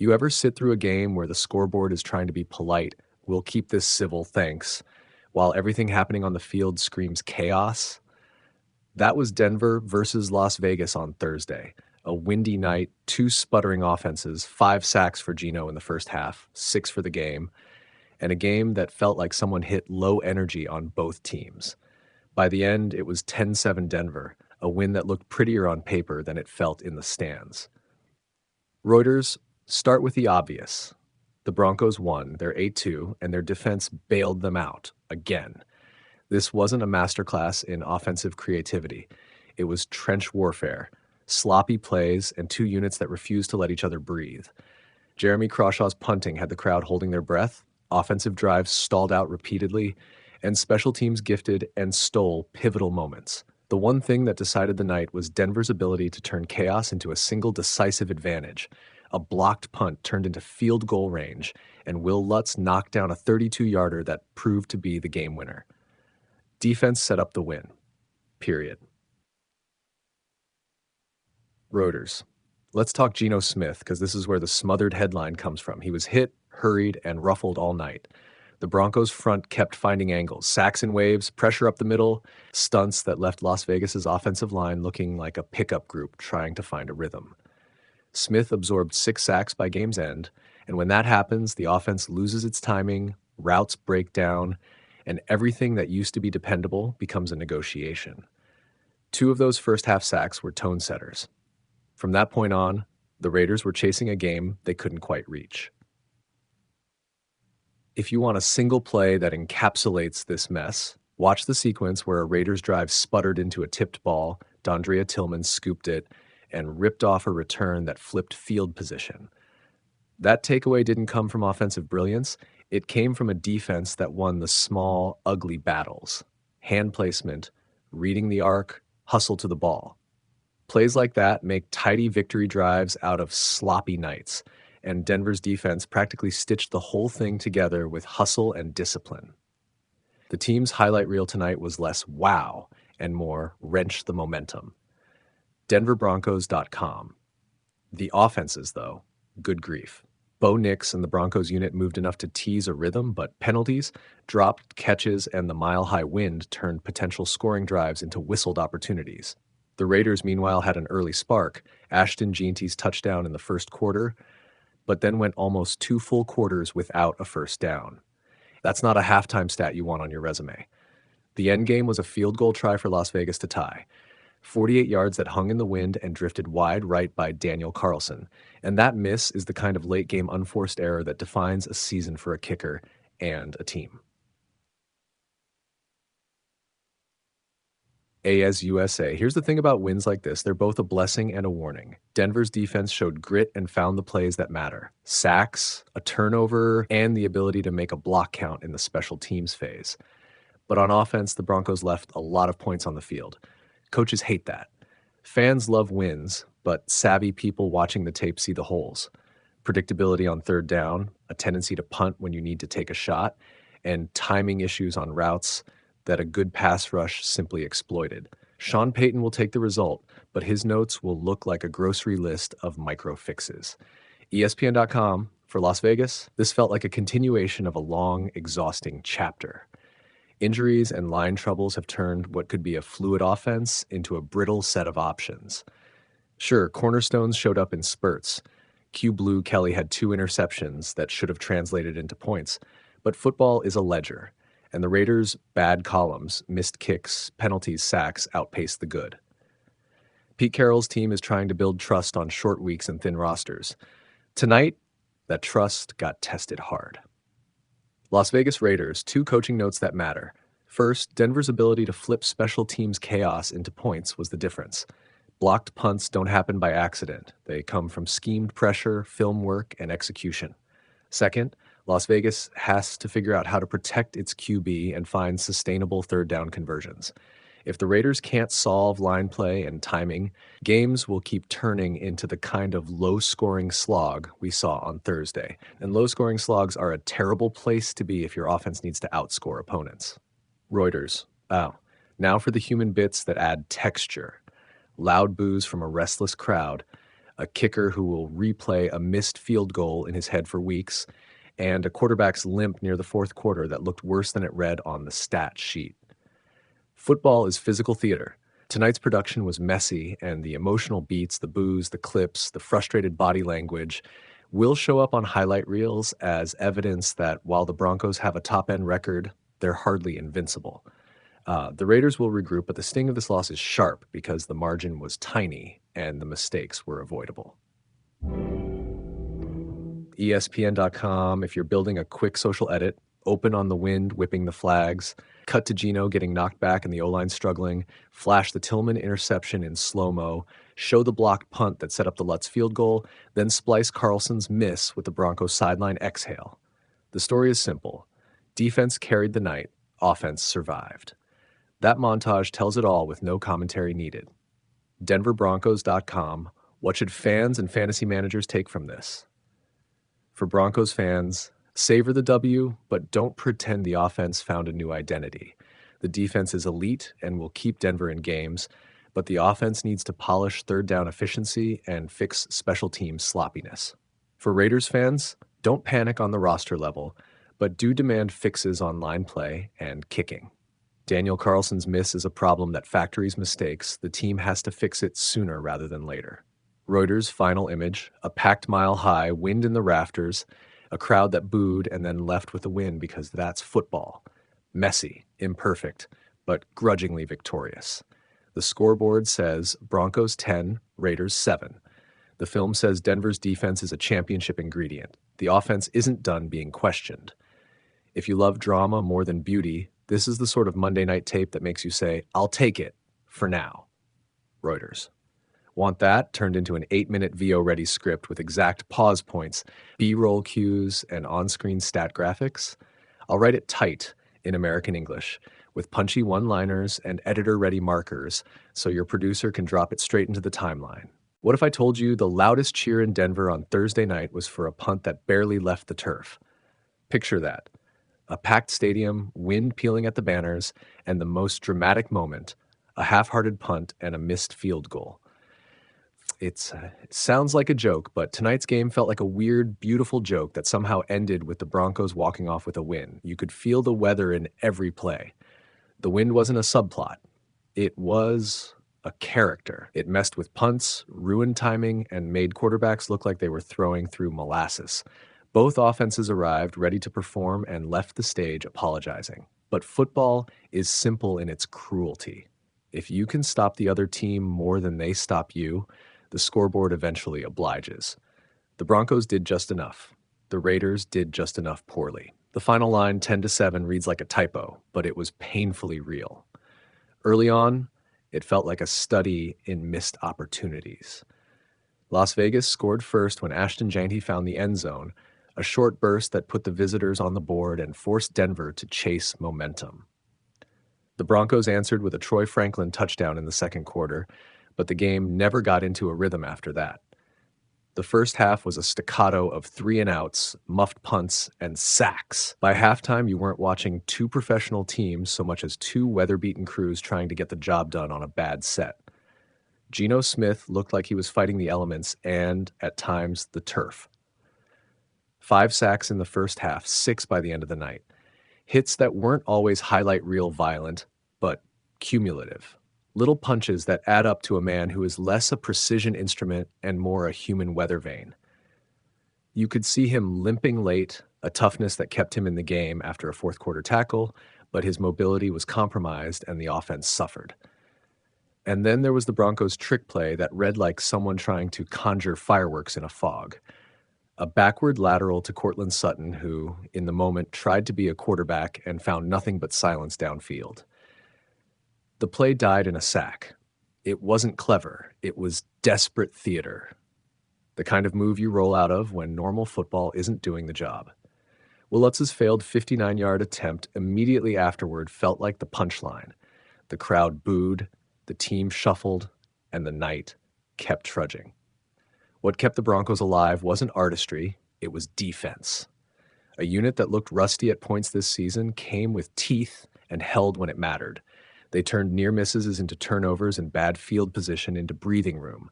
You ever sit through a game where the scoreboard is trying to be polite, "We'll keep this civil, thanks," while everything happening on the field screams chaos? That was Denver versus Las Vegas on Thursday. A windy night, two sputtering offenses, 5 sacks for Geno in the first half, 6 for the game, and a game that felt like someone hit low energy on both teams. By the end, it was 10-7 Denver, a win that looked prettier on paper than it felt in the stands. Reuters, start with the obvious. The Broncos won, they're 8-2, and their defense bailed them out, again. This wasn't a masterclass in offensive creativity. It was trench warfare, sloppy plays, and 2 units that refused to let each other breathe. Jeremy Crawshaw's punting had the crowd holding their breath, offensive drives stalled out repeatedly, and special teams gifted and stole pivotal moments. The one thing that decided the night was Denver's ability to turn chaos into a single decisive advantage. A blocked punt turned into field goal range, and Wil Lutz knocked down a 32-yarder that proved to be the game winner. Defense set up the win. Period. Reuters. Let's talk Geno Smith, because this is where the smothered headline comes from. He was hit, hurried, and ruffled all night. The Broncos' front kept finding angles, sacks and waves, pressure up the middle, stunts that left Las Vegas's offensive line looking like a pickup group trying to find a rhythm. Smith absorbed 6 sacks by game's end, and when that happens, the offense loses its timing, routes break down, and everything that used to be dependable becomes a negotiation. 2 of those first-half sacks were tone setters. From that point on, the Raiders were chasing a game they couldn't quite reach. If you want a single play that encapsulates this mess, watch the sequence where a Raiders drive sputtered into a tipped ball, Dondrea Tillman scooped it, and ripped off a return that flipped field position. That takeaway didn't come from offensive brilliance. It came from a defense that won the small, ugly battles. Hand placement, reading the arc, hustle to the ball. Plays like that make tidy victory drives out of sloppy nights, and Denver's defense practically stitched the whole thing together with hustle and discipline. The team's highlight reel tonight was less wow and more wrench the momentum. DenverBroncos.com. The offenses, though, good grief. Bo Nix and the Broncos unit moved enough to tease a rhythm, but penalties, dropped catches, and the mile-high wind turned potential scoring drives into whistled opportunities. The Raiders, meanwhile, had an early spark, Ashton Jeanty's touchdown in the first quarter, but then went almost 2 full quarters without a first down. That's not a halftime stat you want on your resume. The end game was a field goal try for Las Vegas to tie. 48 yards that hung in the wind and drifted wide right by Daniel Carlson. And that miss is the kind of late-game unforced error that defines a season for a kicker and a team. ASUSA. Here's the thing about wins like this. They're both a blessing and a warning. Denver's defense showed grit and found the plays that matter. Sacks, a turnover, and the ability to make a block count in the special teams phase. But on offense, the Broncos left a lot of points on the field. Coaches hate that. Fans love wins, but savvy people watching the tape see the holes. Predictability on third down, a tendency to punt when you need to take a shot, and timing issues on routes that a good pass rush simply exploited. Sean Payton will take the result, but his notes will look like a grocery list of micro fixes. ESPN.com, for Las Vegas, this felt like a continuation of a long, exhausting chapter. Injuries and line troubles have turned what could be a fluid offense into a brittle set of options. Sure, cornerstones showed up in spurts. Q Blue Kelly had 2 interceptions that should have translated into points, but football is a ledger, and the Raiders' bad columns, missed kicks, penalties, sacks outpaced the good. Pete Carroll's team is trying to build trust on short weeks and thin rosters. Tonight, that trust got tested hard. Las Vegas Raiders, 2 coaching notes that matter. First, Denver's ability to flip special teams chaos into points was the difference. Blocked punts don't happen by accident. They come from schemed pressure, film work, and execution. Second, Las Vegas has to figure out how to protect its QB and find sustainable third down conversions. If the Raiders can't solve line play and timing, games will keep turning into the kind of low-scoring slog we saw on Thursday. And low-scoring slogs are a terrible place to be if your offense needs to outscore opponents. Reuters. Now for the human bits that add texture. Loud boos from a restless crowd. a kicker who will replay a missed field goal in his head for weeks, and a quarterback's limp near the fourth quarter that looked worse than it read on the stat sheet. Football is physical theater. Tonight's production was messy, and the emotional beats, the boos, the clips, the frustrated body language will show up on highlight reels as evidence that while the Broncos have a top-end record, they're hardly invincible. The Raiders will regroup, but the sting of this loss is sharp because the margin was tiny and the mistakes were avoidable. ESPN.com, if you're building a quick social edit, open on the wind, whipping the flags, cut to Geno getting knocked back and the O-line struggling, flash the Tillman interception in slow-mo, show the blocked punt that set up the Lutz field goal, then splice Carlson's miss with the Broncos sideline exhale. The story is simple. Defense carried the night, offense survived. That montage tells it all with no commentary needed. DenverBroncos.com, what should fans and fantasy managers take from this? For Broncos fans, savor the W, but don't pretend the offense found a new identity. The defense is elite and will keep Denver in games, but the offense needs to polish third down efficiency and fix special teams sloppiness. For Raiders fans, don't panic on the roster level, but do demand fixes on line play and kicking. Daniel Carlson's miss is a problem that factories mistakes. The team has to fix it sooner rather than later. Reuters' final image, a packed mile high, wind in the rafters, a crowd that booed and then left with a win because that's football. Messy, imperfect, but grudgingly victorious. The scoreboard says Broncos 10, Raiders 7. The film says Denver's defense is a championship ingredient. The offense isn't done being questioned. If you love drama more than beauty, this is the sort of Monday night tape that makes you say, I'll take it, for now. Reuters. Want that turned into an 8-minute VO-ready script with exact pause points, B-roll cues, and on-screen stat graphics? I'll write it tight in American English, with punchy one-liners and editor-ready markers, so your producer can drop it straight into the timeline. What if I told you the loudest cheer in Denver on Thursday night was for a punt that barely left the turf? Picture that. A packed stadium, wind peeling at the banners, and the most dramatic moment, a half-hearted punt and a missed field goal. It sounds like a joke, but tonight's game felt like a weird, beautiful joke that somehow ended with the Broncos walking off with a win. You could feel the weather in every play. The wind wasn't a subplot. It was a character. It messed with punts, ruined timing, and made quarterbacks look like they were throwing through molasses. Both offenses arrived ready to perform and left the stage apologizing. But football is simple in its cruelty. If you can stop the other team more than they stop you, the scoreboard eventually obliges. The Broncos did just enough. The Raiders did just enough poorly. The final line, 10-7, reads like a typo, but it was painfully real. Early on, it felt like a study in missed opportunities. Las Vegas scored first when Ashton Janty found the end zone, a short burst that put the visitors on the board and forced Denver to chase momentum. The Broncos answered with a Troy Franklin touchdown in the second quarter, but the game never got into a rhythm after that. The first half was a staccato of 3-and-outs, muffed punts, and sacks. By halftime, you weren't watching two professional teams so much as two weather-beaten crews trying to get the job done on a bad set. Geno Smith looked like he was fighting the elements and, at times, the turf. 5 sacks in the first half, 6 by the end of the night. Hits that weren't always highlight reel violent, but cumulative. Little punches that add up to a man who is less a precision instrument and more a human weather vane. You could see him limping late, a toughness that kept him in the game after a fourth quarter tackle, but his mobility was compromised and the offense suffered. And then there was the Broncos' trick play that read like someone trying to conjure fireworks in a fog. A backward lateral to Courtland Sutton, who, in the moment, tried to be a quarterback and found nothing but silence downfield. The play died in a sack. It wasn't clever. It was desperate theater. The kind of move you roll out of when normal football isn't doing the job. Wil Lutz's failed 59-yard attempt immediately afterward felt like the punchline. The crowd booed, the team shuffled, and the night kept trudging. What kept the Broncos alive wasn't artistry, it was defense. A unit that looked rusty at points this season came with teeth and held when it mattered. They turned near misses into turnovers and bad field position into breathing room.